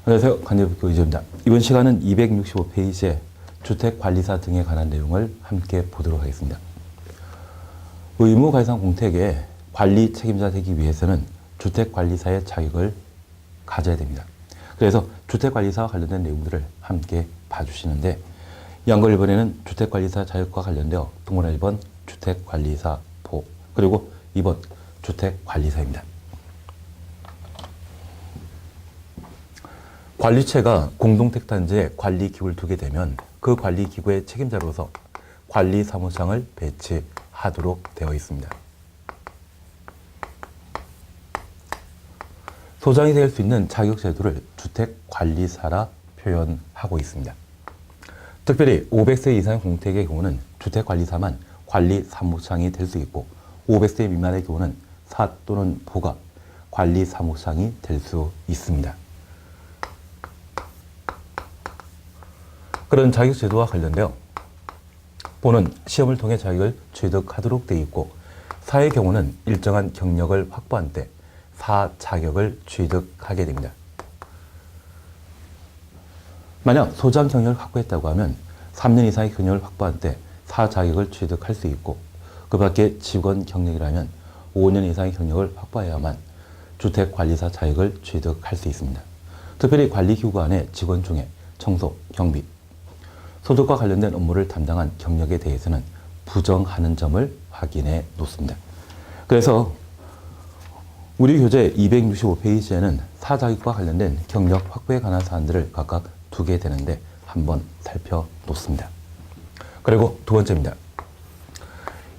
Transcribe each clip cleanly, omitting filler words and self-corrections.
안녕하세요. 관계부교 이재입니다. 이번 시간은 265페이지의 주택관리사 등에 관한 내용을 함께 보도록 하겠습니다. 의무가해상 공택의 관리 책임자 되기 위해서는 주택관리사의 자격을 가져야 됩니다. 그래서 주택관리사와 관련된 내용들을 함께 봐주시는데, 양걸 1번에는 주택관리사 자격과 관련되어 동그라미 1번 주택관리사보, 그리고 2번 주택관리사입니다. 관리체가 공동택단지에 관리기구를 두게 되면 그 관리기구의 책임자로서 관리사무장을 배치하도록 되어 있습니다. 소장이 될 수 있는 자격제도를 주택관리사라 표현하고 있습니다. 특별히 500세 이상의 공택의 경우는 주택관리사만 관리사무장이 될 수 있고, 500세 미만의 경우는 사 또는 부가 관리사무장이 될 수 있습니다. 그런 자격제도와 관련되어 보는 시험을 통해 자격을 취득하도록 되어 있고, 사의 경우는 일정한 경력을 확보한 때 사 자격을 취득하게 됩니다. 만약 소장 경력을 확보했다고 하면 3년 이상의 경력을 확보한 때 사 자격을 취득할 수 있고, 그 밖에 직원 경력이라면 5년 이상의 경력을 확보해야만 주택관리사 자격을 취득할 수 있습니다. 특별히 관리기구 안의 직원 중에 청소, 경비, 소득과 관련된 업무를 담당한 경력에 대해서는 부정하는 점을 확인해 놓습니다. 그래서 우리 교재 265페이지에는 사자격과 관련된 경력 확보에 관한 사안들을 각각 두게 되는데 한번 살펴놓습니다. 그리고 두 번째입니다.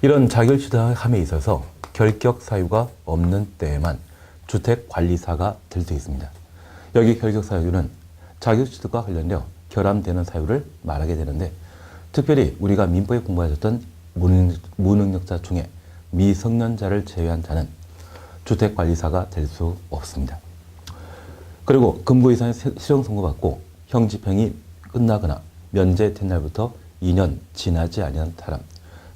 이런 자격을 취득함에 있어서 결격 사유가 없는 때에만 주택관리사가 될 수 있습니다. 여기 결격 사유는 자격 취득과 관련되어 결함되는 사유를 말하게 되는데, 특별히 우리가 민법에 공부하셨던 무능력자 중에 미성년자를 제외한 자는 주택관리사가 될 수 없습니다. 그리고 금고 이상의 실형 선고받고 형 집행이 끝나거나 면제된 날부터 2년 지나지 아니한 사람,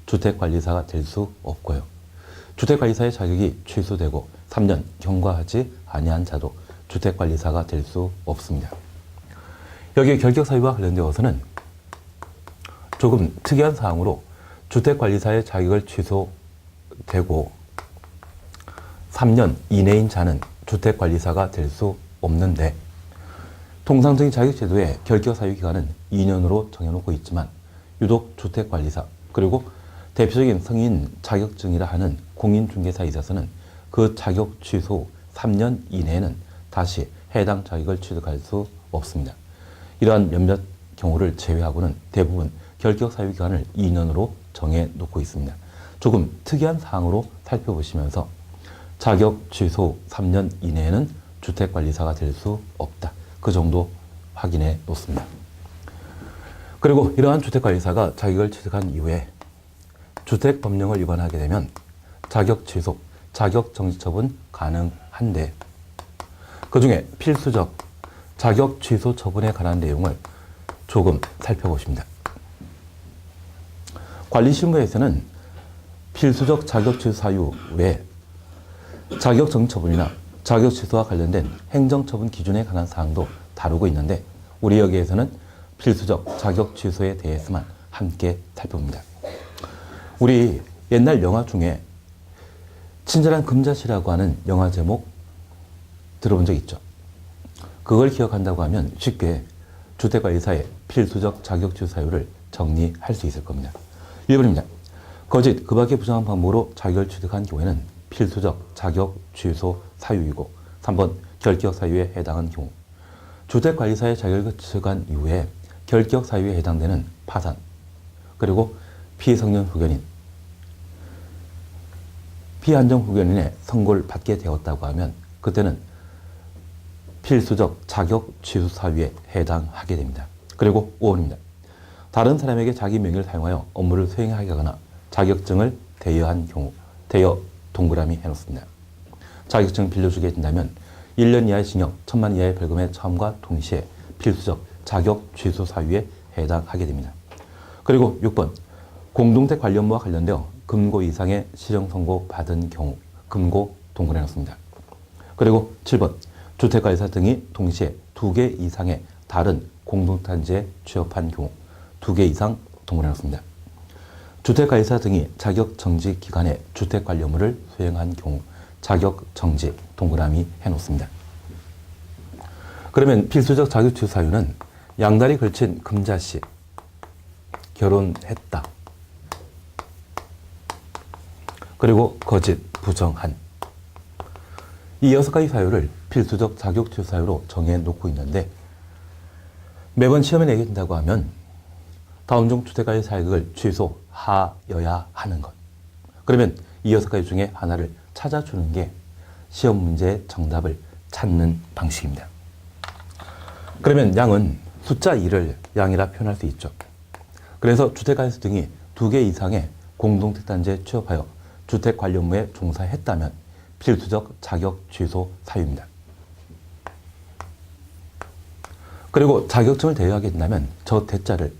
주택관리사가 될 수 없고요. 주택관리사의 자격이 취소되고 3년 경과하지 아니한 자도 주택관리사가 될 수 없습니다. 여기 결격 사유와 관련되어서는 조금 특이한 사항으로 주택관리사의 자격을 취소되고 3년 이내인 자는 주택관리사가 될 수 없는데, 통상적인 자격제도의 결격 사유 기간은 2년으로 정해놓고 있지만 유독 주택관리사, 그리고 대표적인 성인 자격증이라 하는 공인중개사에 있어서는 그 자격 취소 3년 이내에는 다시 해당 자격을 취득할 수 없습니다. 이러한 몇몇 경우를 제외하고는 대부분 결격 사유 기간을 2년으로 정해놓고 있습니다. 조금 특이한 사항으로 살펴보시면서 자격 취소 3년 이내에는 주택관리사가 될 수 없다. 그 정도 확인해 놓습니다. 그리고 이러한 주택관리사가 자격을 취득한 이후에 주택법령을 위반하게 되면 자격 취소, 자격 정지 처분 가능한데, 그 중에 필수적 자격 취소 처분에 관한 내용을 조금 살펴보십니다. 관리실무에서는 필수적 자격 취소 사유 외에 자격 정지 처분이나 자격 취소와 관련된 행정처분 기준에 관한 사항도 다루고 있는데, 우리 여기에서는 필수적 자격 취소에 대해서만 함께 살펴봅니다. 우리 옛날 영화 중에 친절한 금자씨라고 하는 영화 제목 들어본 적 있죠? 그걸 기억한다고 하면 쉽게 주택관리사의 필수적 자격 취소 사유를 정리할 수 있을 겁니다. 1번입니다. 거짓, 그 밖의 부정한 방법으로 자격을 취득한 경우에는 필수적 자격 취소 사유이고, 3번 결격 사유에 해당한 경우, 주택관리사의 자격을 취득한 이후에 결격 사유에 해당되는 파산, 그리고 피성년 후견인, 피한정 후견인의 선고를 받게 되었다고 하면 그때는 필수적 자격 취소 사유에 해당하게 됩니다. 그리고 5번입니다. 다른 사람에게 자기 명의를 사용하여 업무를 수행하게 하거나 자격증을 대여한 경우, 대여 동그라미 해놓습니다. 자격증 빌려주게 된다면 1년 이하의 징역, 1,000만 이하의 벌금의 처함과 동시에 필수적 자격 취소 사유에 해당하게 됩니다. 그리고 6번, 공동택 관리 업무와 관련되어 금고 이상의 실형 선고 받은 경우, 금고 동그라미 해놓습니다. 그리고 7번, 주택가이사 등이 동시에 2개 이상의 다른 공동단지에 취업한 경우 2개 이상 동그라미 놓습니다. 주택가이사 등이 자격정지 기간에 주택관리 업무를 수행한 경우 자격정지 동그라미 해놓습니다. 그러면 필수적 자격취득 사유는 양다리 걸친 금자씨, 결혼했다. 그리고 거짓, 부정한. 이 6가지 사유를 필수적 자격취득 사유로 정해놓고 있는데 매번 시험에 내게 된다고 하면 다음 중 주택가의 자격을 취소하여야 하는 것. 그러면 이 6가지 중에 하나를 찾아주는 게 시험 문제의 정답을 찾는 방식입니다. 그러면 양은 숫자 2를 양이라 표현할 수 있죠. 그래서 주택가이사 등이 2개 이상의 공동택단지에 취업하여 주택관리 업무에 종사했다면 필수적 자격 취소 사유입니다. 그리고 자격증을 대여하게 된다면 저 대자를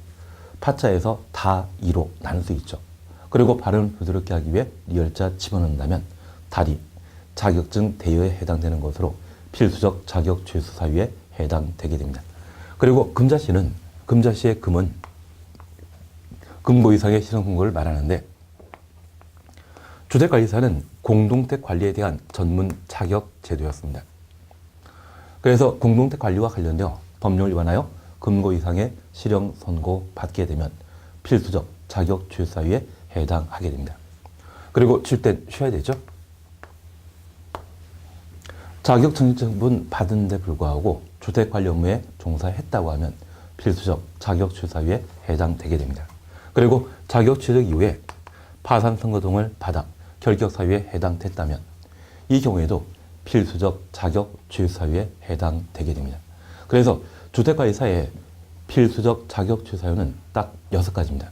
파자에서 다 2로 나눌 수 있죠. 그리고 발음을 부드럽게 하기 위해 리을자 집어넣는다면 달이 자격증 대여에 해당되는 것으로 필수적 자격 취소 사유에 해당되게 됩니다. 그리고 금자씨는 금자씨의 금은 금고 이상의 실현 근거를 말하는데 주택관리사는 공동택 관리에 대한 전문 자격 제도였습니다. 그래서 공동택 관리와 관련되어 법령을 위반하여 금고 이상의 실형 선고 받게 되면 필수적 자격 취소 사유에 해당하게 됩니다. 그리고 쉴 땐 쉬어야 되죠. 자격 정지증분 받은 데 불구하고 주택관리 업무에 종사했다고 하면 필수적 자격 취소 사유에 해당되게 됩니다. 그리고 자격 취득 이후에 파산 선고 등을 받아 결격 사유에 해당됐다면 이 경우에도 필수적 자격 취소 사유에 해당되게 됩니다. 그래서 주택관리사의 필수적 자격 취소 사유는 딱 6가지입니다.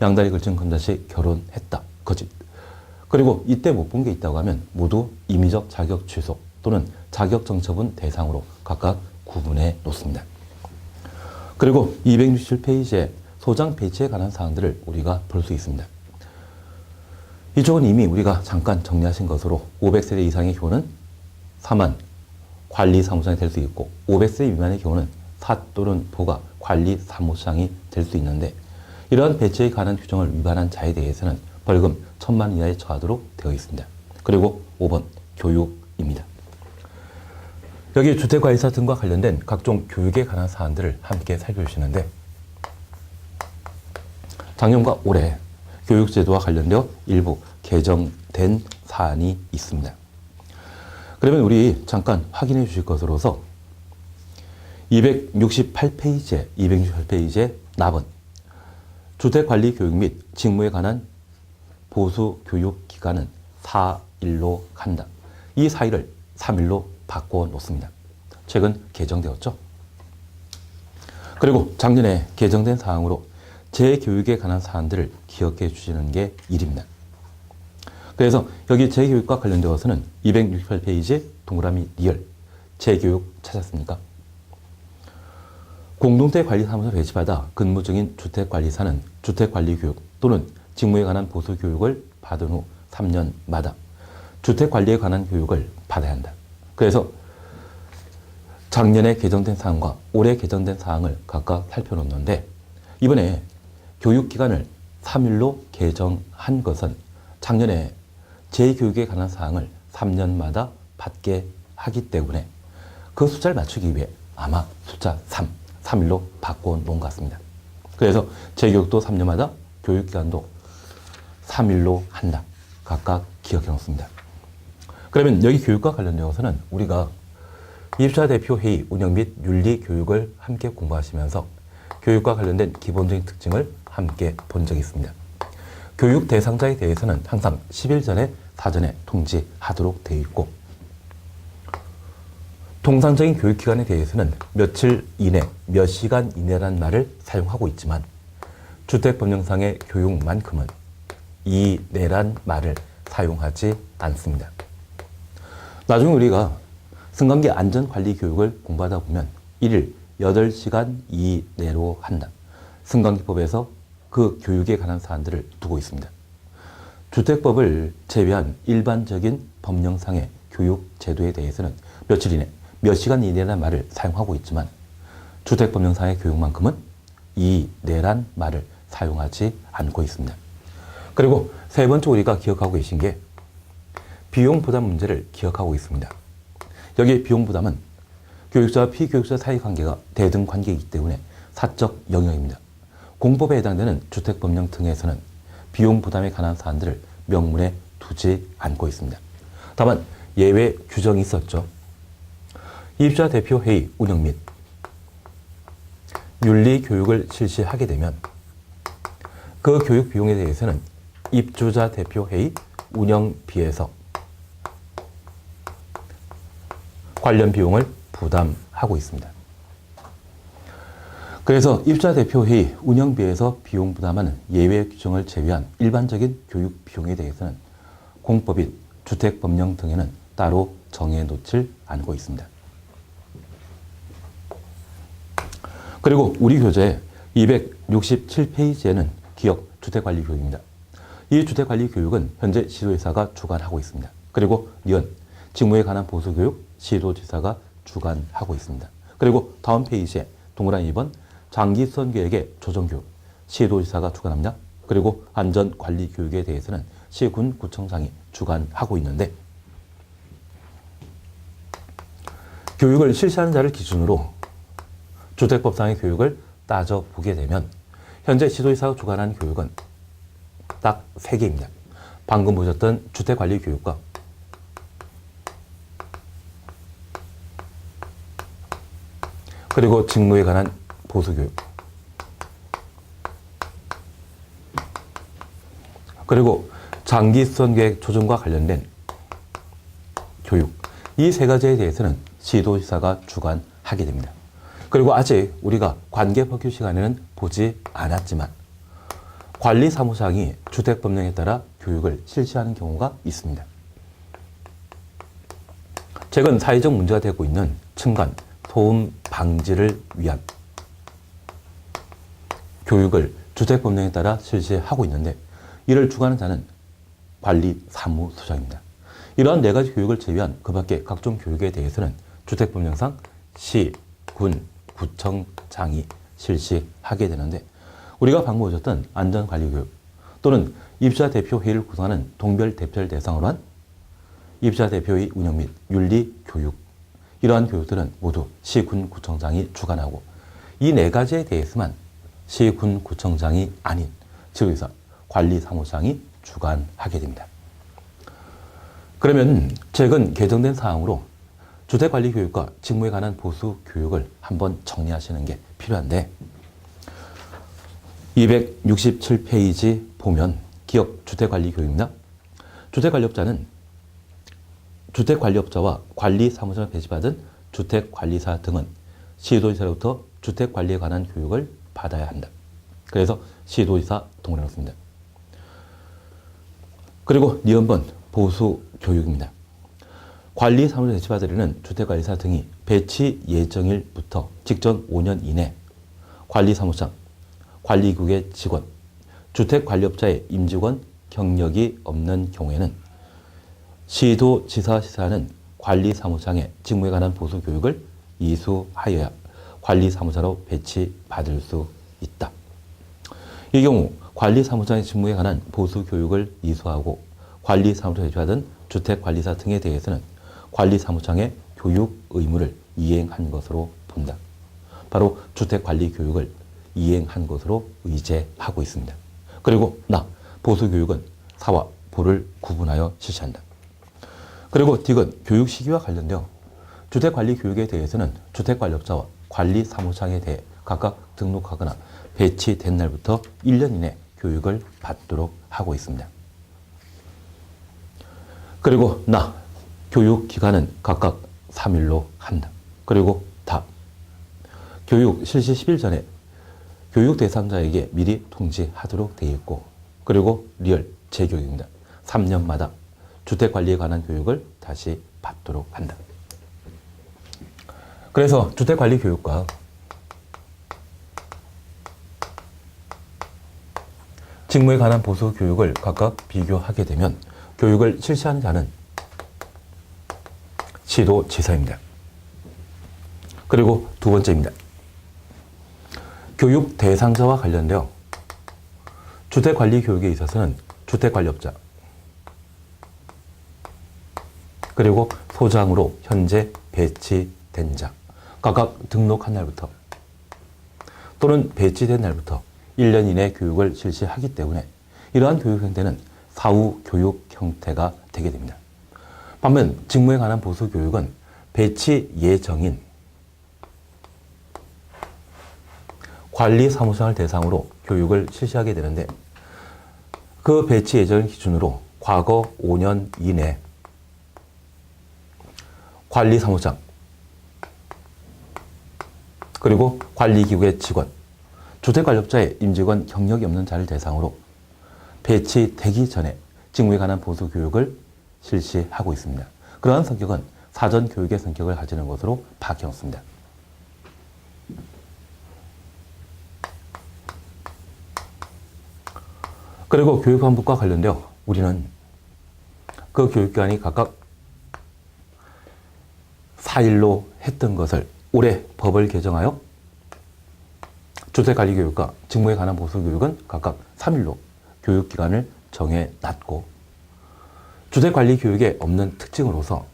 양다리 걸친 금자씨, 결혼했다, 거짓. 그리고 이때 못 본 게 있다고 하면 모두 임의적 자격 취소 또는 자격 정처분 대상으로 각각 구분해 놓습니다. 그리고 267페이지에 소장 배치에 관한 사항들을 우리가 볼 수 있습니다. 이쪽은 이미 우리가 잠깐 정리하신 것으로 500세대 이상의 경우는 4만 관리사무장이 될 수 있고 500세대 미만의 경우는 사 또는 보가 관리사무장이 될 수 있는데 이러한 배치에 관한 규정을 위반한 자에 대해서는 벌금 1,000만 원 이하에 처하도록 되어 있습니다. 그리고 5번 교육입니다. 여기 주택관리사 등과 관련된 각종 교육에 관한 사안들을 함께 살펴주시는데 작년과 올해 교육제도와 관련되어 일부 개정된 사안이 있습니다. 그러면 우리 잠깐 확인해 주실 것으로서 268페이지에 납은 주택관리교육 및 직무에 관한 보수교육기간은 4일로 간다. 이 4일을 3일로 바꿔 놓습니다. 최근 개정되었죠. 그리고 작년에 개정된 사항으로 재교육에 관한 사안들을 기억해 주시는 게 일입니다. 그래서 여기 재교육과 관련되어서는 268페이지 동그라미 리얼 재교육 찾았습니까? 공동택 관리사무소 배치받아 근무 중인 주택관리사는 주택관리교육 또는 직무에 관한 보수교육을 받은 후 3년마다 주택관리에 관한 교육을 받아야 한다. 그래서 작년에 개정된 사항과 올해 개정된 사항을 각각 살펴놓는데 이번에 교육기간을 3일로 개정한 것은 작년에 재교육에 관한 사항을 3년마다 받게 하기 때문에 그 숫자를 맞추기 위해 아마 숫자 3일로 바꿔놓은 것 같습니다. 그래서 재교육도 3년마다 교육기간도 3일로 한다. 각각 기억해 놓습니다. 그러면 여기 교육과 관련되어서는 우리가 입사 대표 회의 운영 및 윤리 교육을 함께 공부하시면서 교육과 관련된 기본적인 특징을 함께 본 적이 있습니다. 교육 대상자에 대해서는 항상 10일 전에 사전에 통지하도록 되어 있고 통상적인 교육기간에 대해서는 며칠 이내, 몇 시간 이내라는 말을 사용하고 있지만 주택법령상의 교육만큼은 이내란 말을 사용하지 않습니다. 나중에 우리가 승강기 안전관리 교육을 공부하다 보면 1일 8시간 이내로 한다. 승강기법에서 그 교육에 관한 사안들을 두고 있습니다. 주택법을 제외한 일반적인 법령상의 교육 제도에 대해서는 며칠 이내, 몇 시간 이내라는 말을 사용하고 있지만 주택법령상의 교육만큼은 이내란 말을 사용하지 않고 있습니다. 그리고 세 번째 우리가 기억하고 계신 게 비용 부담 문제를 기억하고 있습니다. 여기 비용 부담은 교육자와 피교육자 사이 관계가 대등 관계이기 때문에 사적 영역입니다. 공법에 해당되는 주택법령 등에서는 비용 부담에 관한 사안들을 명문에 두지 않고 있습니다. 다만 예외 규정이 있었죠. 입주자 대표 회의 운영 및 윤리 교육을 실시하게 되면 그 교육 비용에 대해서는 입주자 대표 회의 운영비에서 관련 비용을 부담하고 있습니다. 그래서 입주자 대표 회의 운영비에서 비용 부담하는 예외 규정을 제외한 일반적인 교육 비용에 대해서는 공법인 주택법령 등에는 따로 정해놓질 않고 있습니다. 그리고 우리 교재의 267페이지에는 기업 주택관리 교육입니다. 이 주택관리 교육은 현재 시도지사가 주관하고 있습니다. 그리고 니은 직무에 관한 보수교육 시도지사가 주관하고 있습니다. 그리고 다음 페이지에 동그라미 2번 장기수선 계획의 조정교육 시도지사가 주관합니다. 그리고 안전관리 교육에 대해서는 시군 구청장이 주관하고 있는데 교육을 실시하는 자를 기준으로 주택법상의 교육을 따져보게 되면 현재 시도지사가 주관하는 교육은 딱 3개입니다. 방금 보셨던 주택관리 교육과 그리고 직무에 관한 보수교육 그리고 장기수선계획 조정과 관련된 교육 이 3가지에 대해서는 시도지사가 주관하게 됩니다. 그리고 아직 우리가 관계법규 시간에는 보지 않았지만 관리사무장이 주택법령에 따라 교육을 실시하는 경우가 있습니다. 최근 사회적 문제가 되고 있는 층간, 소음 방지를 위한 교육을 주택법령에 따라 실시하고 있는데 이를 주관하는 자는 관리사무소장입니다. 이러한 4가지 교육을 제외한 그 밖의 각종 교육에 대해서는 주택법령상 시, 군, 구청장이 실시하게 되는데 우리가 방금 보셨던 안전관리교육 또는 입주자 대표회의를 구성하는 동별대표를 대상으로 한 입주자 대표회의 운영 및 윤리교육 이러한 교육들은 모두 시군구청장이 주관하고 이 4가지에 대해서만 시군구청장이 아닌 지도지사 관리사무장이 주관하게 됩니다. 그러면 최근 개정된 사항으로 주택관리교육과 직무에 관한 보수교육을 한번 정리하시는 게 필요한데 267페이지 보면 기업 주택관리교육입니다. 주택관리업자는 주택관리업자와 관리사무소를 배치받은 주택관리사 등은 시도지사로부터 주택관리에 관한 교육을 받아야 한다. 그래서 시도지사 동그라미 넣습니다. 그리고 니은번 보수교육입니다. 관리사무소에 배치받으려는 주택관리사 등이 배치 예정일부터 직전 5년 이내 관리사무장, 관리국의 직원, 주택관리업자의 임직원 경력이 없는 경우에는 시도지사 시사하는 관리사무장의 직무에 관한 보수교육을 이수하여야 관리사무자로 배치받을 수 있다. 이 경우 관리사무장의 직무에 관한 보수교육을 이수하고 관리사무소에 배치받은 주택관리사 등에 대해서는 관리사무장의 교육 의무를 이행한 것으로 본다. 바로 주택관리교육을 이행한 것으로 의제하고 있습니다. 그리고 보수교육은 사와 보를 구분하여 실시한다. 그리고 딕은 교육 시기와 관련되어 주택관리교육에 대해서는 주택관리업자와 관리사무장에 대해 각각 등록하거나 배치된 날부터 1년 이내 교육을 받도록 하고 있습니다. 그리고 교육기간은 각각 3일로 한다. 그리고 교육 실시 10일 전에 교육 대상자에게 미리 통지하도록 되어 있고 그리고 리얼 재교육입니다. 3년마다 주택관리에 관한 교육을 다시 받도록 한다. 그래서 주택관리 교육과 직무에 관한 보수 교육을 각각 비교하게 되면 교육을 실시하는 자는 시도지사입니다. 그리고 두 번째입니다. 교육 대상자와 관련되어 주택관리 교육에 있어서는 주택관리업자 그리고 소장으로 현재 배치된 자 각각 등록한 날부터 또는 배치된 날부터 1년 이내 교육을 실시하기 때문에 이러한 교육 형태는 사후 교육 형태가 되게 됩니다. 반면 직무에 관한 보수 교육은 배치 예정인 관리사무장을 대상으로 교육을 실시하게 되는데 그 배치 예정을 기준으로 과거 5년 이내 관리사무장 그리고 관리기구의 직원, 주택관리업자의 임직원 경력이 없는 자를 대상으로 배치되기 전에 직무에 관한 보수 교육을 실시하고 있습니다. 그러한 성격은 사전 교육의 성격을 가지는 것으로 밝혀놓습니다. 그리고 교육환급과 관련되어 우리는 그 교육기관이 각각 4일로 했던 것을 올해 법을 개정하여 주택관리교육과 직무에 관한 보수교육은 각각 3일로 교육기간을 정해놨고 주택관리교육에 없는 특징으로서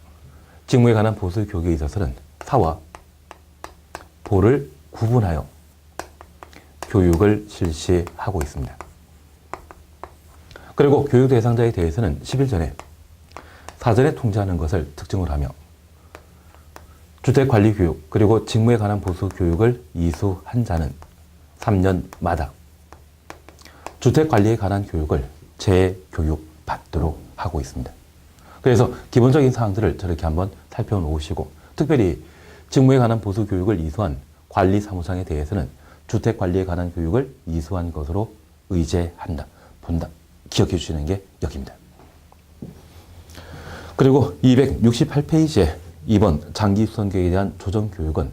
직무에 관한 보수교육에 있어서는 사와 보를 구분하여 교육을 실시하고 있습니다. 그리고 교육 대상자에 대해서는 10일 전에 사전에 통지하는 것을 특징으로 하며 주택관리교육 그리고 직무에 관한 보수교육을 이수한 자는 3년마다 주택관리에 관한 교육을 재교육받도록 하고 있습니다. 그래서 기본적인 사항들을 저렇게 한번 살펴놓으시고 특별히 직무에 관한 보수교육을 이수한 관리사무장에 대해서는 주택관리에 관한 교육을 이수한 것으로 의제한다, 본다. 기억해 주시는 게 여기입니다. 그리고 268페이지에 이번 장기수선계획에 대한 조정교육은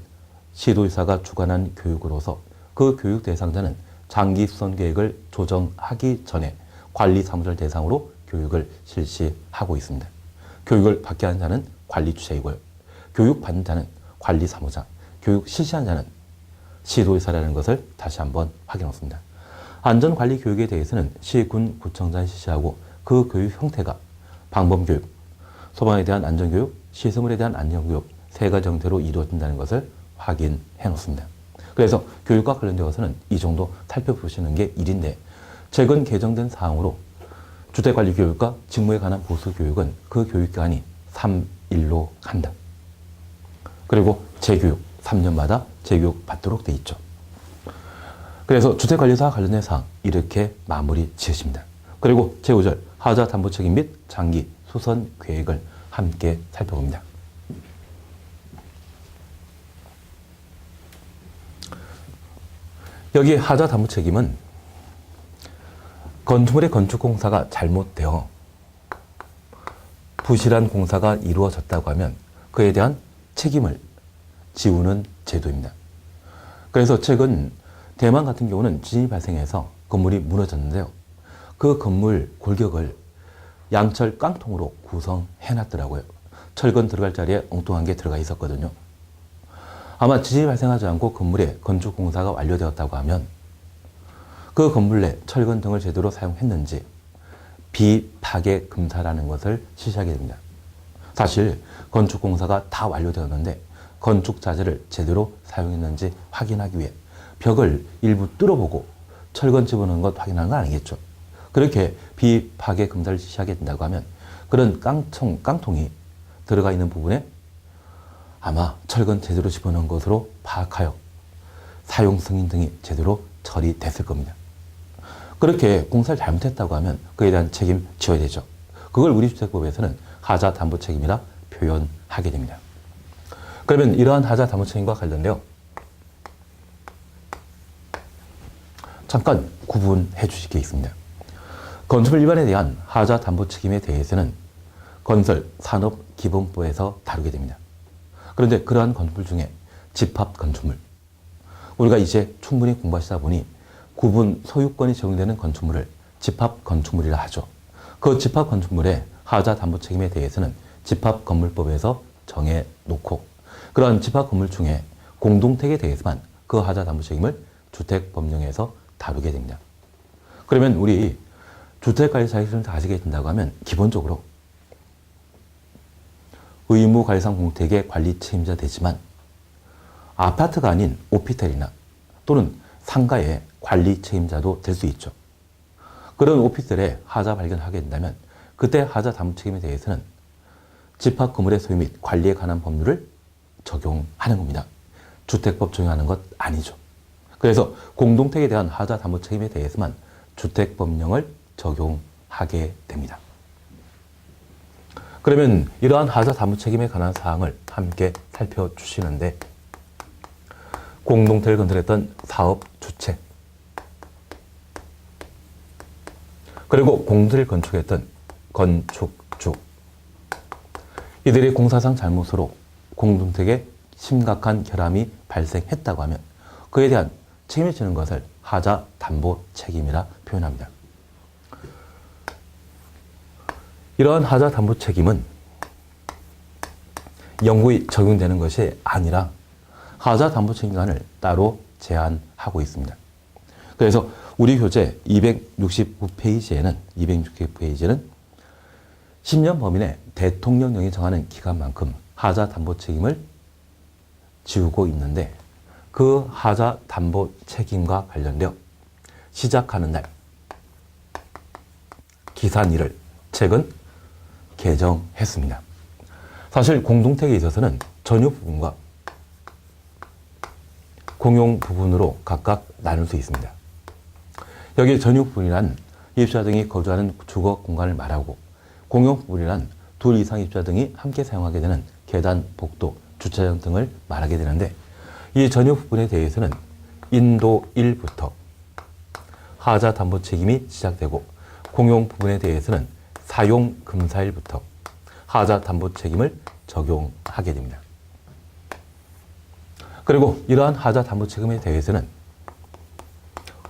시도지사가 주관한 교육으로서 그 교육 대상자는 장기수선계획을 조정하기 전에 관리사무장을 대상으로 교육을 실시하고 있습니다. 교육을 받게 하는 자는 관리주체이고요. 교육받는 자는 관리사무장, 교육 실시하는 자는 시도지사라는 것을 다시 한번 확인했습니다. 안전관리 교육에 대해서는 시, 군, 구청장이 실시하고 그 교육 형태가 방범교육, 소방에 대한 안전교육, 시설물에 대한 안전교육 세 가지 형태로 이루어진다는 것을 확인해 놓습니다. 그래서 교육과 관련되어서는 이 정도 살펴보시는 게 일인데 최근 개정된 사항으로 주택관리 교육과 직무에 관한 보수 교육은 그 교육기간이 3일로 간다. 그리고 재교육, 3년마다 재교육 받도록 돼 있죠. 그래서 주택관리사와 관련된 사항 이렇게 마무리 지으십니다. 그리고 제5절 하자 담보 책임 및 장기 수선 계획을 함께 살펴봅니다. 여기 하자 담보 책임은 건축물의 건축공사가 잘못되어 부실한 공사가 이루어졌다고 하면 그에 대한 책임을 지우는 제도입니다. 그래서 최근 대만 같은 경우는 지진이 발생해서 건물이 무너졌는데요. 그 건물 골격을 양철 깡통으로 구성해놨더라고요. 철근 들어갈 자리에 엉뚱한 게 들어가 있었거든요. 아마 지진이 발생하지 않고 건물에 건축공사가 완료되었다고 하면 그 건물 내 철근 등을 제대로 사용했는지 비파괴 검사라는 것을 실시하게 됩니다. 사실 건축공사가 다 완료되었는데 건축 자재를 제대로 사용했는지 확인하기 위해 벽을 일부 뚫어보고 철근 집어넣은 것 확인하는 건 아니겠죠. 그렇게 비파괴 검사를 실시하게 된다고 하면 그런 깡통이 들어가 있는 부분에 아마 철근 제대로 집어넣은 것으로 파악하여 사용 승인 등이 제대로 처리됐을 겁니다. 그렇게 공사를 잘못했다고 하면 그에 대한 책임 지어야 되죠. 그걸 우리 주택법에서는 하자 담보 책임이라 표현하게 됩니다. 그러면 이러한 하자 담보 책임과 관련되어 잠깐 구분해 주실 게 있습니다. 건축물 일반에 대한 하자 담보 책임에 대해서는 건설 산업기본법에서 다루게 됩니다. 그런데 그러한 건축물 중에 집합 건축물, 우리가 이제 충분히 공부하시다 보니 구분 소유권이 적용되는 건축물을 집합 건축물이라 하죠. 그 집합 건축물의 하자 담보 책임에 대해서는 집합 건물법에서 정해 놓고 그러한 집합 건물 중에 공동택에 대해서만 그 하자 담보 책임을 주택법령에서 다루게 됩니다. 그러면 우리 주택관리 자격증을 가지게 된다고 하면 기본적으로 의무관리상 공택의 관리 책임자 되지만 아파트가 아닌 오피스텔이나 또는 상가의 관리 책임자도 될 수 있죠. 그런 오피스텔에 하자 발견하게 된다면 그때 하자 담보 책임에 대해서는 집합 건물의 소유 및 관리에 관한 법률을 적용하는 겁니다. 주택법 적용하는 것 아니죠. 그래서 공동택에 대한 하자 담보 책임에 대해서만 주택법령을 적용하게 됩니다. 그러면 이러한 하자 담보 책임에 관한 사항을 함께 살펴주시는데, 공동택을 건설했던 사업 주체, 그리고 공동택을 건축했던 건축주, 이들의 공사상 잘못으로 공동택에 심각한 결함이 발생했다고 하면 그에 대한 책임을 지는 것을 하자 담보 책임이라 표현합니다. 이러한 하자 담보 책임은 영구히 적용되는 것이 아니라 하자 담보 책임관을 따로 제한하고 있습니다. 그래서 우리 교재 269페이지에는 10년 범위 내 대통령령이 정하는 기간만큼 하자 담보 책임을 지우고 있는데, 그 하자 담보 책임과 관련되어 시작하는 날 기산일을 최근 개정했습니다. 사실 공동택에 있어서는 전유 부분과 공용 부분으로 각각 나눌 수 있습니다. 여기 전유 부분이란 입주자 등이 거주하는 주거 공간을 말하고, 공용 부분이란 둘 이상 입주자 등이 함께 사용하게 되는 계단, 복도, 주차장 등을 말하게 되는데, 이 전유 부분에 대해서는 인도 1부터 하자 담보 책임이 시작되고, 공용 부분에 대해서는 사용 금사일부터 하자 담보 책임을 적용하게 됩니다. 그리고 이러한 하자 담보 책임에 대해서는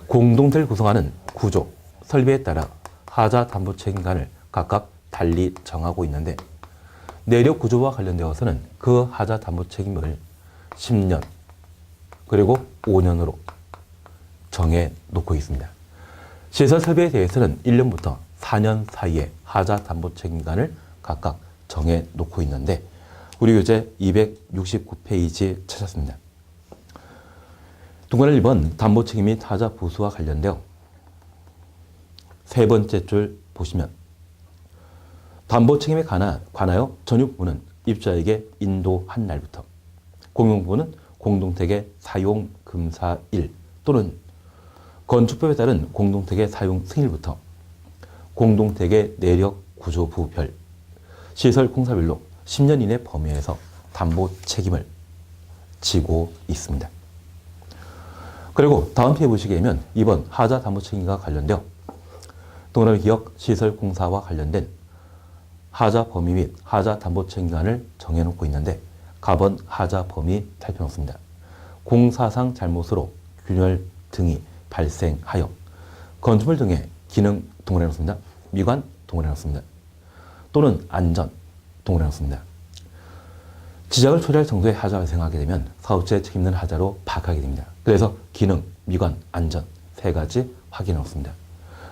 공동택을 구성하는 구조, 설비에 따라 하자 담보 책임관을 각각 달리 정하고 있는데, 내력 구조와 관련되어서는 그 하자 담보 책임을 10년 그리고 5년으로 정해 놓고 있습니다. 시설 설비에 대해서는 1년부터 4년 사이에 하자 담보 책임관을 각각 정해 놓고 있는데, 우리 교재 269페이지 찾았습니다. 동그라미 1번 담보 책임 및 하자 보수와 관련되어 세 번째 줄 보시면, 담보 책임에 관하여 전유 부분은 입주자에게 인도한 날부터, 공용 부분은 공동택의 사용 금사일 또는 건축법에 따른 공동택의 사용 승일부터 공동택의 내력 구조부별 시설 공사별로 10년 이내 범위에서 담보 책임을 지고 있습니다. 그리고 다음 페이지 보시게 되면 2번 하자 담보 책임과 관련되어 동그라미 기역 시설 공사와 관련된 하자 범위 및 하자 담보 책임관을 정해놓고 있는데, 가번 하자 범위 살펴놓습니다. 공사상 잘못으로 균열 등이 발생하여 건축물 등의 기능 동그라미 놓습니다. 미관 동그라미 놓습니다. 또는 안전 동그라미 놓습니다. 지장을 초래할 정도의 하자가 발생하게 되면 사업자의 책임 있는 하자로 파악하게 됩니다. 그래서 기능, 미관, 안전 세 가지 확인해 놓습니다.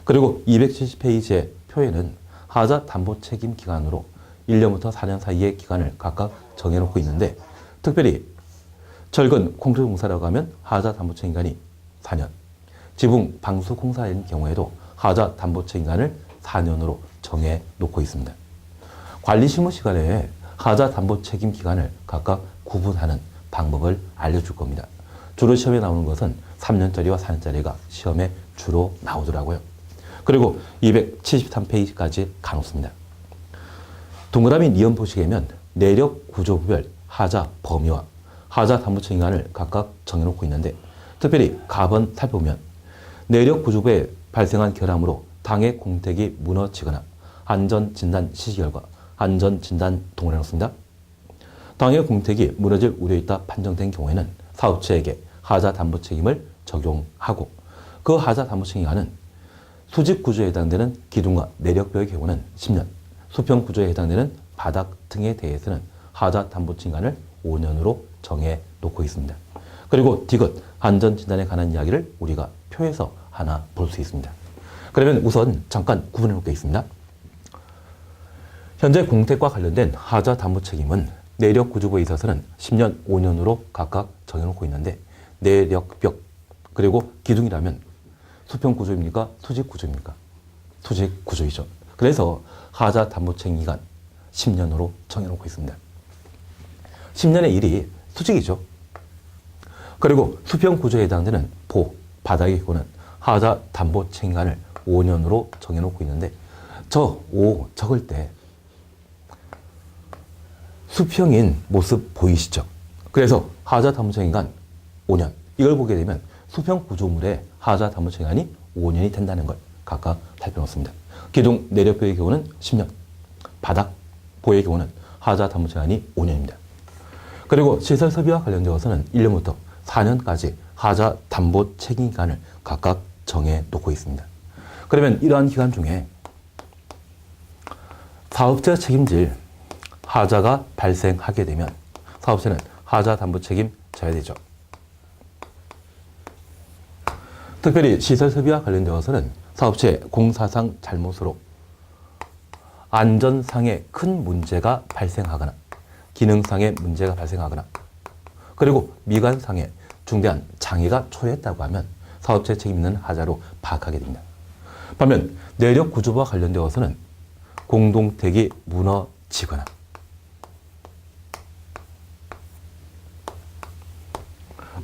그리고 270페이지의 표에는 하자 담보 책임 기간으로 1년부터 4년 사이의 기간을 각각 정해놓고 있는데, 특별히 철근 콘크리트 공사라고 하면 하자 담보 책임기간이 4년, 지붕 방수 공사인 경우에도 하자 담보 책임기간을 4년으로 정해놓고 있습니다. 관리 실무 시간에 하자 담보 책임 기간을 각각 구분하는 방법을 알려줄 겁니다. 주로 시험에 나오는 것은 3년짜리와 4년짜리가 시험에 주로 나오더라고요. 그리고 273페이지까지 가놓습니다. 동그라미 니은 보시게 되면 내력 구조부별 하자 범위와 하자 담보 책임관을 각각 정해놓고 있는데, 특별히 가번 살펴보면 내력 구조부에 발생한 결함으로 당해 공택이 무너지거나 안전진단 실시 결과 안전진단 동그라미 놓습니다. 당해 공택이 무너질 우려 있다 판정된 경우에는 사업체에게 하자 담보 책임을 적용하고, 그 하자 담보 책임관은 수직 구조에 해당되는 기둥과 내력벽의 경우는 10년, 수평 구조에 해당되는 바닥 등에 대해서는 하자 담보 책임관을 5년으로 정해 놓고 있습니다. 그리고 디귿, 안전진단에 관한 이야기를 우리가 표에서 하나 볼 수 있습니다. 그러면 우선 잠깐 구분해 놓게 있습니다. 현재 공택과 관련된 하자 담보 책임은 내력구조부에 있어서는 10년, 5년으로 각각 정해놓고 있는데 내력벽, 그리고 기둥이라면 수평구조입니까? 수직구조입니까? 수직구조이죠. 그래서 하자 담보 책임 기간 10년으로 정해놓고 있습니다. 10년의 일이 수직이죠. 그리고 수평구조에 해당되는 바닥의 경우는 하자 담보 책임 기간을 5년으로 정해놓고 있는데 적을 때 수평인 모습 보이시죠? 그래서 하자 담보 책임 기간 5년. 이걸 보게 되면 수평 구조물의 하자 담보 책임 기간이 5년이 된다는 걸 각각 살펴놓습니다. 기둥 내력벽의 경우는 10년, 바닥 보의 경우는 하자 담보 책임 기간이 5년입니다. 그리고 시설 설비와 관련되어서는 1년부터 4년까지 하자 담보 책임 기간을 각각 정해 놓고 있습니다. 그러면 이러한 기간 중에 사업자 책임질 하자가 발생하게 되면 사업체는 하자 담보 책임 져야 되죠. 특별히 시설 설비와 관련되어서는 사업체의 공사상 잘못으로 안전상의 큰 문제가 발생하거나 기능상의 문제가 발생하거나 그리고 미관상의 중대한 장애가 초래했다고 하면 사업체 책임 있는 하자로 파악하게 됩니다. 반면 내력 구조부와 관련되어서는 공동택이 무너지거나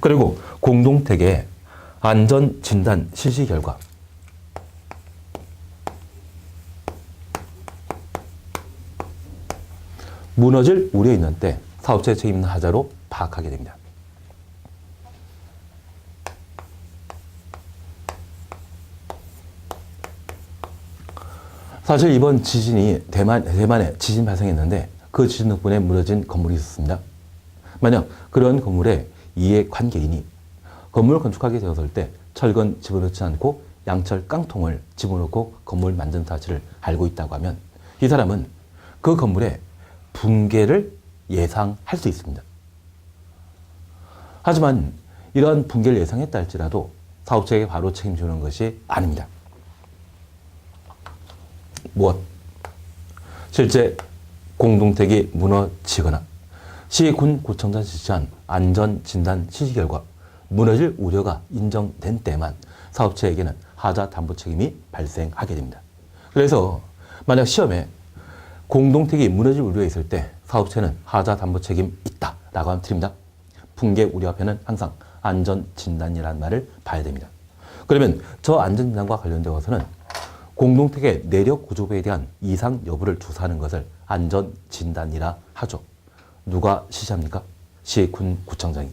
그리고 공동택의 안전진단 실시 결과 무너질 우려 있는 때 사업체 책임 있는 하자로 파악하게 됩니다. 사실 이번 지진이 대만에 지진 발생했는데 그 지진 덕분에 무너진 건물이 있었습니다. 만약 그런 건물의 이해관계인이 건물을 건축하게 되었을 때 철근 집어넣지 않고 양철 깡통을 집어넣고 건물 만든 사실을 알고 있다고 하면 이 사람은 그 건물의 붕괴를 예상할 수 있습니다. 하지만 이러한 붕괴를 예상했다 할지라도 사업체에게 바로 책임지는 것이 아닙니다. 무엇? 실제 공동택이 무너지거나 시군구청장 지시한 안전진단 실시 결과 무너질 우려가 인정된 때만 사업체에게는 하자 담보 책임이 발생하게 됩니다. 그래서 만약 시험에 공동택이 무너질 우려가 있을 때 사업체는 하자 담보 책임 있다라고 하면 드립니다. 붕괴 우려 앞에는 항상 안전진단이라는 말을 봐야 됩니다. 그러면 저 안전진단과 관련되어서는 공동택의 내력 구조부에 대한 이상 여부를 조사하는 것을 안전진단이라 하죠. 누가 실시합니까? 시군구청장이.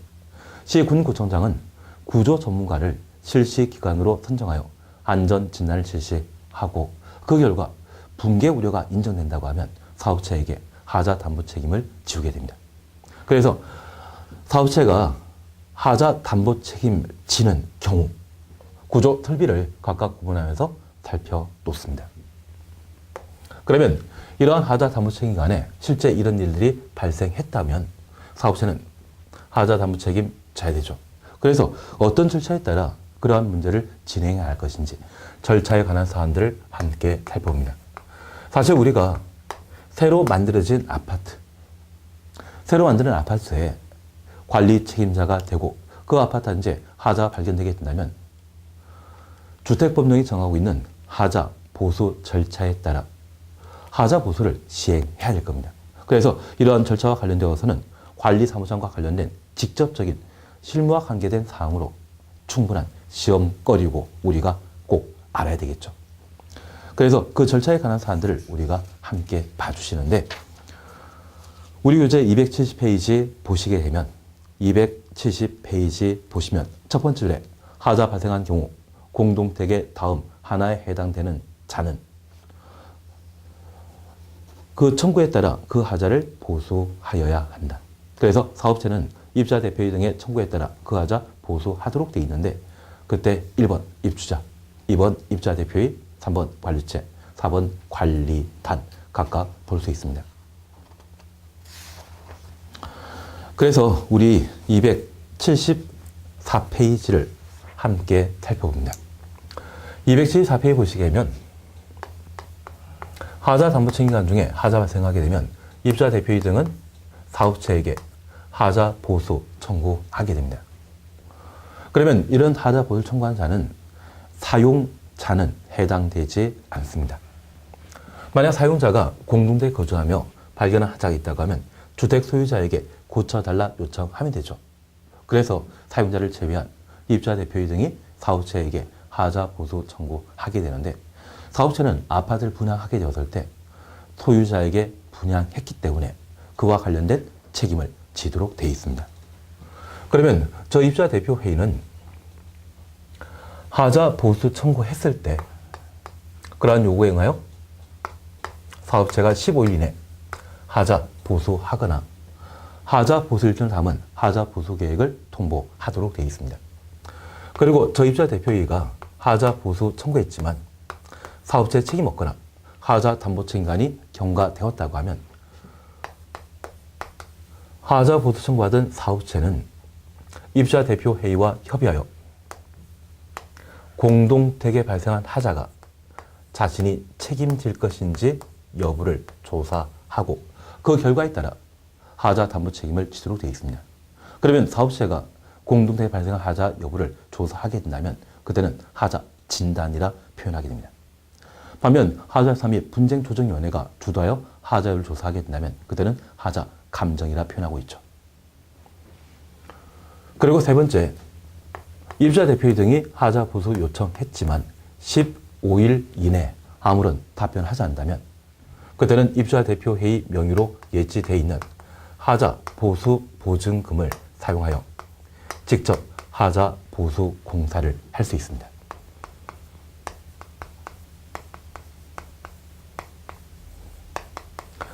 시군구청장은 구조 전문가를 실시기관으로 선정하여 안전진단을 실시하고 그 결과 붕괴 우려가 인정된다고 하면 사업체에게 하자 담보 책임을 지우게 됩니다. 그래서 사업체가 하자 담보 책임을 지는 경우 구조 설비를 각각 구분하면서 살펴놓습니다. 그러면 이러한 하자 담보 책임 간에 실제 이런 일들이 발생했다면 사업체는 하자 담보 책임 져야 되죠. 그래서 어떤 절차에 따라 그러한 문제를 진행해야 할 것인지 절차에 관한 사안들을 함께 살펴봅니다. 사실 우리가 새로 만들어진 아파트, 새로 만드는 아파트에 관리 책임자가 되고 그 아파트에 이제 하자가 발견되게 된다면 주택법령이 정하고 있는 하자 보수 절차에 따라 하자 보수를 시행해야 될 겁니다. 그래서 이러한 절차와 관련되어서는 관리사무장과 관련된 직접적인 실무와 관계된 사항으로 충분한 시험거리고 우리가 꼭 알아야 되겠죠. 그래서 그 절차에 관한 사안들을 우리가 함께 봐주시는데 우리 교재 270페이지 보시게 되면 270페이지 보시면 첫 번째 하자 발생한 경우 공동택의 다음 하나에 해당되는 자는 그 청구에 따라 그 하자를 보수하여야 한다. 그래서 사업체는 입주자 대표의 등의 청구에 따라 그 하자 보수하도록 되어 있는데 그때 1번 입주자, 2번 입주자 대표의, 3번 관리체, 4번 관리단 각각 볼 수 있습니다. 그래서 우리 274페이지를 함께 살펴봅니다. 274페이지 보시게 되면 하자 담보책임기간 중에 하자 발생하게 되면 입주자 대표이사 등은 사업체에게 하자 보수 청구하게 됩니다. 그러면 이런 하자 보수 청구한 자는 사용자는 해당되지 않습니다. 만약 사용자가 공동대에 거주하며 발견한 하자가 있다고 하면 주택 소유자에게 고쳐달라 요청하면 되죠. 그래서 사용자를 제외한 입주자 대표이사 등이 사업체에게 하자 보수 청구하게 되는데, 사업체는 아파트를 분양하게 되었을 때 소유자에게 분양했기 때문에 그와 관련된 책임을 지도록 되어 있습니다. 그러면 저 입주자 대표 회의는 하자 보수 청구했을 때 그러한 요구에 응하여 사업체가 15일 이내 하자 보수하거나 하자 보수 일정을 담은 하자 보수 계획을 통보하도록 되어 있습니다. 그리고 저 입주자 대표회의가 하자 보수 청구했지만 사업체 책임 없거나 하자 담보 책임관이 경과되었다고 하면 하자 보수 청구받은 사업체는 입주자 대표 회의와 협의하여 공동택에 발생한 하자가 자신이 책임질 것인지 여부를 조사하고 그 결과에 따라 하자 담보 책임을 지도록 되어 있습니다. 그러면 사업체가 공동택에 발생한 하자 여부를 조사하게 된다면 그때는 하자 진단이라 표현하게 됩니다. 반면 하자 3위 분쟁조정위원회가 주도하여 하자 여부를 조사하게 된다면 그때는 하자 감정이라 표현하고 있죠. 그리고 세 번째, 입주자 대표회의 등이 하자 보수 요청했지만 15일 이내 아무런 답변하지 않는다면 그때는 입주자 대표회의 명의로 예치되어 있는 하자 보수 보증금을 사용하여 직접 하자 보수 공사를 할 수 있습니다.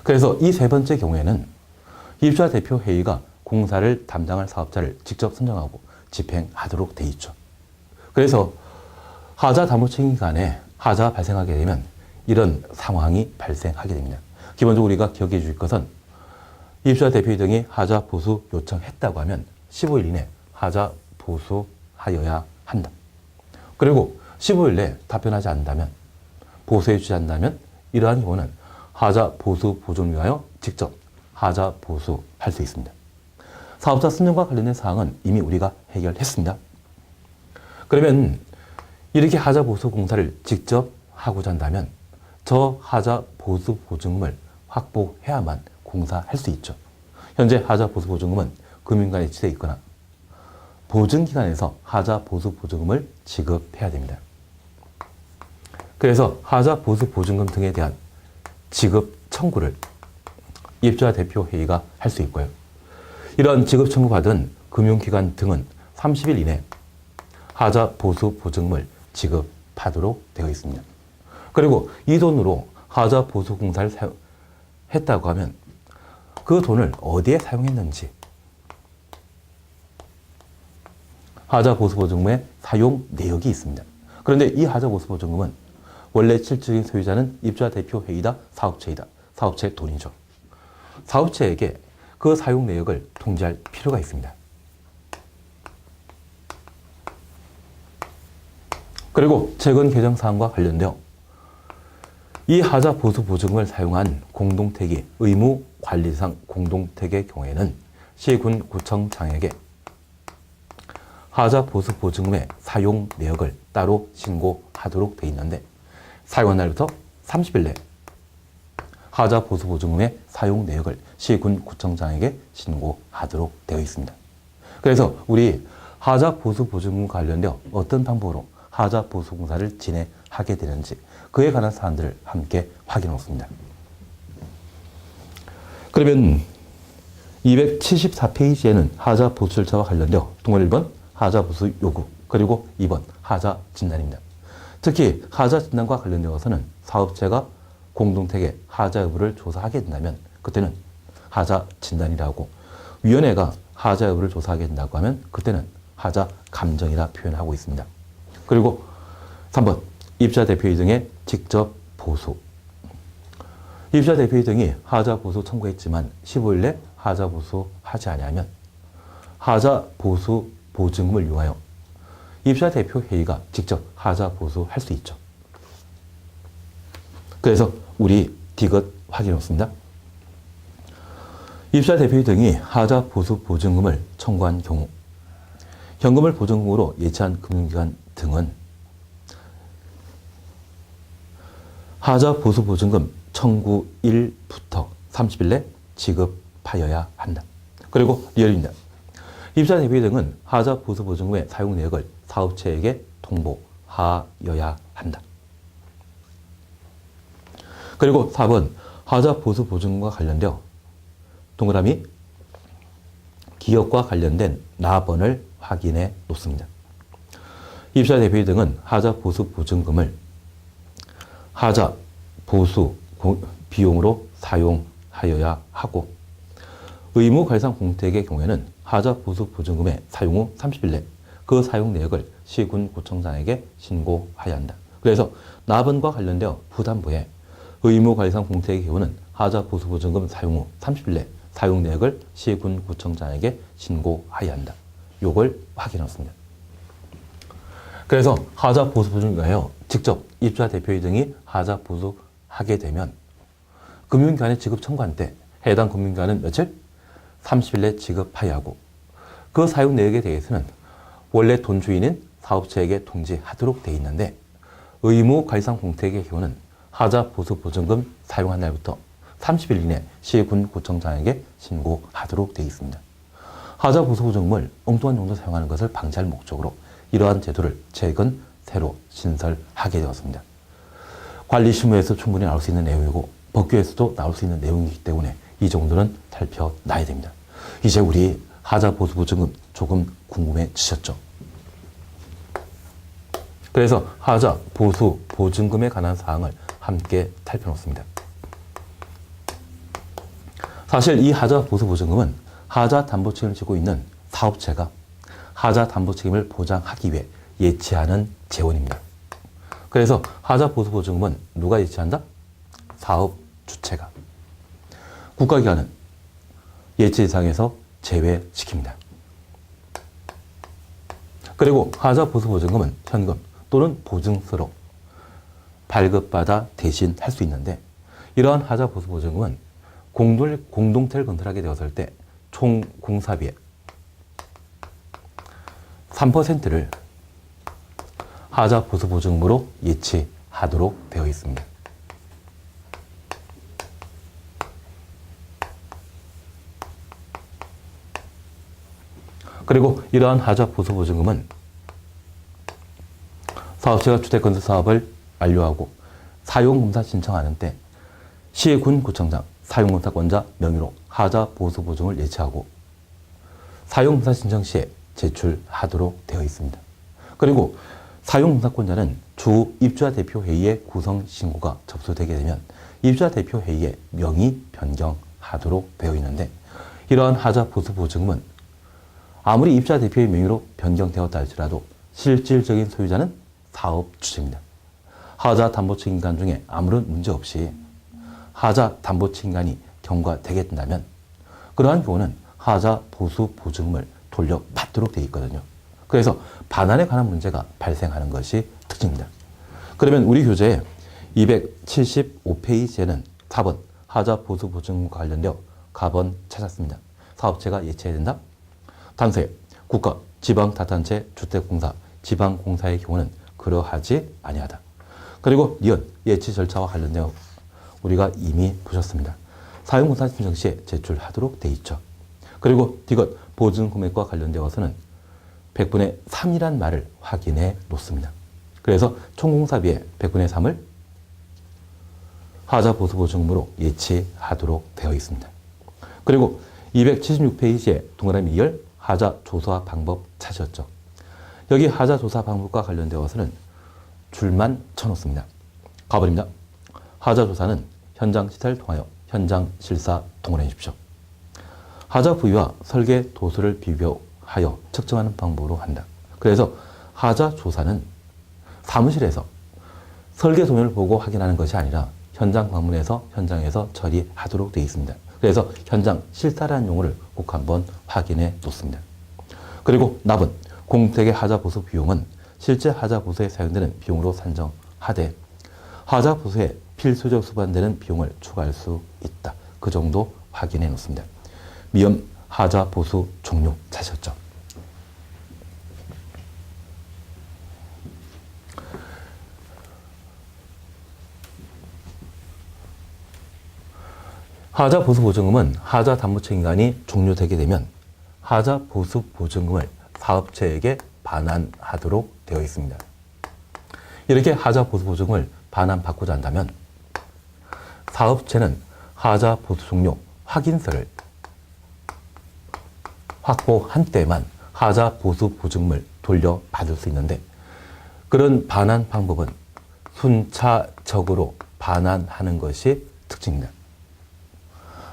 그래서 이 세 번째 경우에는 입주자 대표 회의가 공사를 담당할 사업자를 직접 선정하고 집행하도록 되어 있죠. 그래서 하자 담보 책임 기간에 하자가 발생하게 되면 이런 상황이 발생하게 됩니다. 기본적으로 우리가 기억해 주실 것은 입주자 대표회의 등이 하자 보수 요청했다고 하면 15일 이내 하자 보수하여야 한다. 그리고 15일 내에 답변하지 않는다면, 보수해 주지 않는다면 이러한 경우는 하자 보수 보존을 위하여 직접 하자 보수할 수 있습니다. 사업자 선정과 관련된 사항은 이미 우리가 해결했습니다. 그러면 이렇게 하자 보수 공사를 직접 하고자 한다면 저 하자 보수 보증금을 확보해야만 공사할 수 있죠. 현재 하자 보수 보증금은 금융기관에 지정되어 있거나 보증기관에서 하자 보수 보증금을 지급해야 됩니다. 그래서 하자 보수 보증금 등에 대한 지급 청구를 입주자 대표 회의가 할 수 있고요. 이런 지급 청구받은 금융기관 등은 30일 이내 하자 보수 보증금을 지급하도록 되어 있습니다. 그리고 이 돈으로 하자 보수 공사를 했다고 하면 그 돈을 어디에 사용했는지 하자 보수 보증금의 사용 내역이 있습니다. 그런데 이 하자 보수 보증금은 원래 실질적인 소유자는 입주자 대표 회의다, 사업체이다. 사업체의 돈이죠. 사업체에게 그 사용 내역을 통지할 필요가 있습니다. 그리고 최근 개정 사항과 관련되어 이 하자 보수 보증금을 사용한 공동택이 의무 관리상 공동택의 경우에는 시군 구청장에게 하자 보수 보증금의 사용 내역을 따로 신고하도록 되어 있는데 사용한 날부터 30일 내 하자 보수 보증금의 사용 내역을 시군 구청장에게 신고하도록 되어 있습니다. 그래서 우리 하자 보수 보증금 관련되어 어떤 방법으로 하자 보수 공사를 진행하게 되는지 그에 관한 사안들을 함께 확인해 보겠습니다. 그러면 274페이지에는 하자 보수 절차와 관련되어 동월 1번 하자 보수 요구, 그리고 2번 하자 진단입니다. 특히 하자 진단과 관련되어서는 사업체가 공동택의 하자 여부를 조사하게 된다면 그때는 하자 진단이라고, 위원회가 하자 여부를 조사하게 된다고 하면 그때는 하자 감정이라 표현하고 있습니다. 그리고 3번 입주자 대표회의 등의 직접 보수. 입주자 대표회 등이 하자 보수 청구했지만 15일 내 하자 보수하지 아니하면 하자 보수 보증금을 이용하여 입주자 대표 회의가 직접 하자 보수할 수 있죠. 그래서 우리 디귿 확인해 놓습니다. 입주자 대표회 등이 하자 보수 보증금을 청구한 경우 현금을 보증금으로 예치한 금융기관 등은 하자 보수 보증금 청구일부터 30일 내 지급하여야 한다. 그리고 리얼입니다. 입주자 대표회 등은 하자 보수 보증금의 사용 내역을 사업체에게 통보하여야 한다. 그리고 4번 하자 보수 보증금과 관련되어 동그라미 기업과 관련된 납번을 확인해 놓습니다. 입주자 대표회 등은 하자 보수 보증금을 하자 보수 비용으로 사용하여야 하고 의무 관상 공택의 경우에는 하자 보수 보증금의 사용 후 30일 내 그 사용 내역을 시군구청장에게 신고해야 한다. 그래서 납번과 관련되어 부담부에 의무 관상 공택의 경우는 하자 보수 보증금 사용 후 30일 내 사용 내역을 시군구청장에게 신고해야 한다. 요걸 확인했습니다. 그래서 하자 보수 보증금에 하여 직접 입주자 대표회 등이 하자 보수하게 되면 금융기관에 지급 청구한 때 해당 금융기관은 며칠? 30일 내 지급하여야 하고 그 사용 내역에 대해서는 원래 돈 주인인 사업체에게 통지하도록 되어 있는데 의무 관상 공택의 경우는 하자 보수 보증금 사용한 날부터 30일 이내 시군구청장에게 신고하도록 되어 있습니다. 하자 보수 보증금을 엉뚱한 용도로 사용하는 것을 방지할 목적으로 이러한 제도를 최근 새로 신설하게 되었습니다. 관리실무에서 충분히 나올 수 있는 내용이고 법규에서도 나올 수 있는 내용이기 때문에 이 정도는 살펴놔야 됩니다. 이제 우리 하자 보수 보증금 조금 궁금해지셨죠? 그래서 하자 보수 보증금에 관한 사항을 함께 살펴놓습니다. 사실 이 하자 보수 보증금은 하자 담보 책임을 지고 있는 사업체가 하자 담보 책임을 보장하기 위해 예치하는 재원입니다. 그래서 하자 보수 보증금은 누가 예치한다? 사업 주체가. 국가기관은 예치 대상에서 제외시킵니다. 그리고 하자 보수 보증금은 현금 또는 보증서로 발급받아 대신할 수 있는데 이러한 하자 보수 보증금은 공동체를 건설하게 되었을 때 총 공사비의 3%를 하자 보수 보증금으로 예치하도록 되어 있습니다. 그리고 이러한 하자 보수 보증금은 사업체가 주택건설 사업을 완료하고 사용검사 신청하는 때 시군구청장 사용검사권자 명의로 하자 보수 보증을 예치하고 사용검사 신청 시에 제출하도록 되어 있습니다. 그리고 사용검사권자는 주 입주자 대표 회의의 구성 신고가 접수되게 되면 입주자 대표 회의에 명의 변경하도록 되어 있는데 이러한 하자 보수 보증금은 아무리 입주자 대표의 명의로 변경되었다 할지라도 실질적인 소유자는 사업 주체입니다. 하자 담보 책임관 중에 아무런 문제 없이 하자 담보 책임관이 경과되게 된다면 그러한 경우는 하자 보수 보증금을 돌려받도록 되어 있거든요. 그래서 반환에 관한 문제가 발생하는 것이 특징입니다. 그러면 우리 교재에 275페이지에는 4번 하자 보수 보증금과 관련되어 가번 찾았습니다. 사업체가 예치해야 된다. 단서에 국가, 지방 다단체, 주택공사, 지방공사의 경우는 그러하지 아니하다. 그리고 니은 예치 절차와 관련되어 우리가 이미 보셨습니다. 사용공사 신청 시에 제출하도록 돼 있죠. 그리고 디귿 보증금액과 관련되어서는 100분의 3이란 말을 확인해 놓습니다. 그래서 총공사비의 100분의 3을 하자 보수 보증금으로 예치하도록 되어 있습니다. 그리고 276페이지에 동그라미 2열 하자 조사 방법 찾으셨죠. 여기 하자 조사 방법과 관련되어서는 줄만 쳐놓습니다. 가버립니다. 하자 조사는 현장 시설을 통하여 현장 실사 동원해 주십시오. 하자 부위와 설계 도수를 비교하여 측정하는 방법으로 한다. 그래서 하자 조사는 사무실에서 설계 도면을 보고 확인하는 것이 아니라 현장 방문해서 현장에서 처리하도록 되어 있습니다. 그래서 현장 실사라는 용어를 꼭 한번 확인해 놓습니다. 그리고 납은 공택의 하자 보수 비용은 실제 하자 보수에 사용되는 비용으로 산정하되 하자 보수에 필수적 수반되는 비용을 추가할 수 있다. 그 정도 확인해 놓습니다. 미음 하자 보수 종료 자셨죠? 하자 보수 보증금은 하자 담보책 기간이 종료되게 되면 하자 보수 보증금을 사업체에게 반환하도록 되어 있습니다. 이렇게 하자 보수 보증금을 반환받고자 한다면 사업체는 하자 보수 종료 확인서를 확보한 때만 하자 보수 보증금을 돌려받을 수 있는데 그런 반환 방법은 순차적으로 반환하는 것이 특징입니다.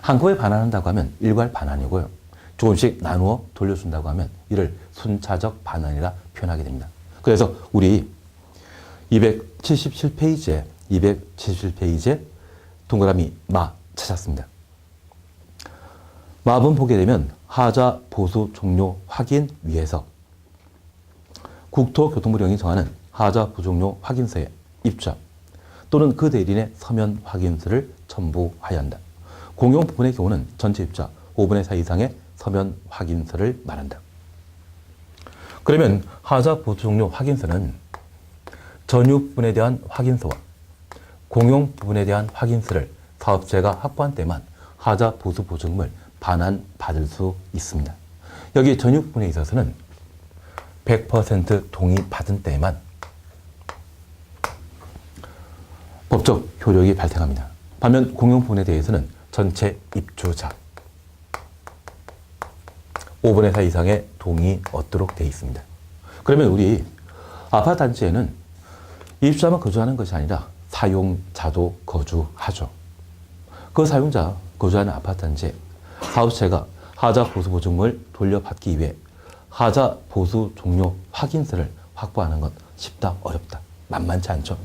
한꺼번에 반환한다고 하면 일괄 반환이고요. 조금씩 나누어 돌려준다고 하면 이를 순차적 반환이라 표현하게 됩니다. 그래서 우리 277페이지에 동그라미 마 찾았습니다. 마분 보게 되면 하자 보수 종료 확인 위에서 국토교통부령이 정하는 하자 보수 종료 확인서에 입자 또는 그 대리인의 서면 확인서를 첨부하여야 한다. 공용 부분의 경우는 전체 입자 5분의 4 이상의 서면 확인서를 말한다. 그러면 하자 보수 종료 확인서는 전유 부분에 대한 확인서와 공용 부분에 대한 확인서를 사업체가 확보한 때만 하자 보수 보증금을 반환받을 수 있습니다. 여기 전유 부분에 있어서는 100% 동의받은 때에만 법적 효력이 발생합니다. 반면 공용 부분에 대해서는 전체 입주자 5분의 4 이상의 동의 얻도록 되어 있습니다. 그러면 우리 아파트 단지에는 입주자만 거주하는 것이 아니라 사용자도 거주하죠. 그 사용자 거주하는 아파트 단지에 사업체가 하자 보수 보증금을 돌려받기 위해 하자 보수 종료 확인서를 확보하는 건 쉽다 어렵다 만만치 않죠.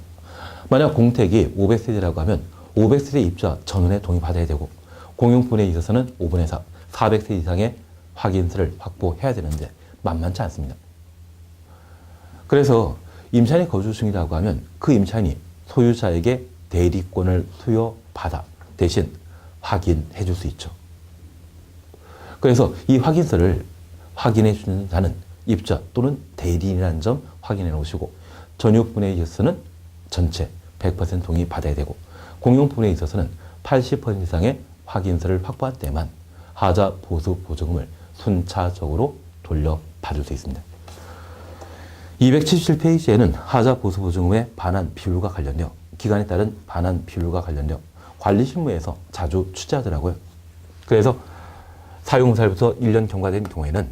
만약 공택이 500세대라고 하면 500세대 입주자 전원의 동의받아야 되고 공용분에 있어서는 5분의 4, 400세대 이상의 확인서를 확보해야 되는데 만만치 않습니다. 그래서 임차인이 거주 중이라고 하면 그 임차인이 소유자에게 대리권을 수여받아 대신 확인해 줄 수 있죠. 그래서 이 확인서를 확인해 주는 자는 입주자 또는 대리인이라는 점 확인해 놓으시고 전유분에 있어서는 전체 100% 동의 받아야 되고 공용분에 있어서는 80% 이상의 확인서를 확보한 때만 하자 보수 보증금을 순차적으로 돌려받을 수 있습니다. 277페이지에는 하자 보수 보증금의 반환 비율과 관련되어 기간에 따른 반환 비율과 관련되어 관리실무에서 자주 취재하더라고요. 그래서 사용사로부터 1년 경과된 경우에는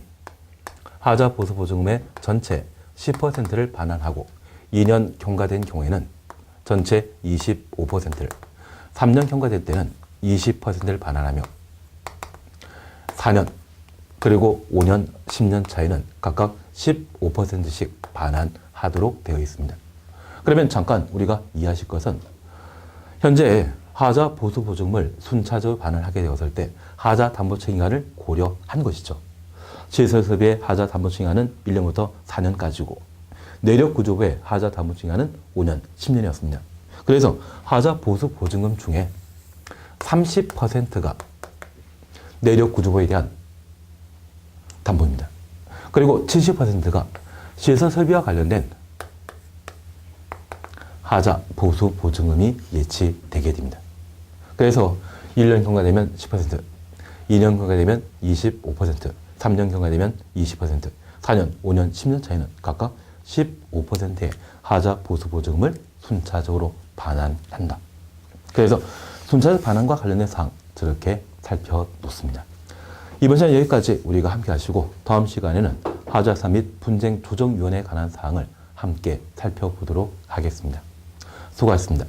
하자 보수 보증금의 전체 10%를 반환하고 2년 경과된 경우에는 전체 25%를 3년 경과될 때는 20%를 반환하며 4년 그리고 5년, 10년 차에는 각각 15%씩 반환하도록 되어 있습니다. 그러면 잠깐 우리가 이해하실 것은 현재 하자 보수 보증금을 순차적으로 반환하게 되었을 때 하자 담보책 기간을 고려한 것이죠. 시설설비의 하자 담보책 기간은 1년부터 4년까지고 내력구조부의 하자 담보책 기간은 5년, 10년이었습니다. 그래서 하자 보수 보증금 중에 30%가 내력구조부에 대한 담보입니다. 그리고 70%가 시설설비와 관련된 하자 보수 보증금이 예치되게 됩니다. 그래서 1년 경과되면 10%, 2년 경과되면 25%, 3년 경과되면 20%, 4년, 5년, 10년 차이는 각각 15%의 하자 보수 보증금을 순차적으로 반환한다. 그래서 순차적 반환과 관련된 사항 저렇게 살펴놓습니다. 이번 시간 여기까지 우리가 함께 하시고 다음 시간에는 하자사 및 분쟁 조정위원회에 관한 사항을 함께 살펴보도록 하겠습니다. 수고하셨습니다.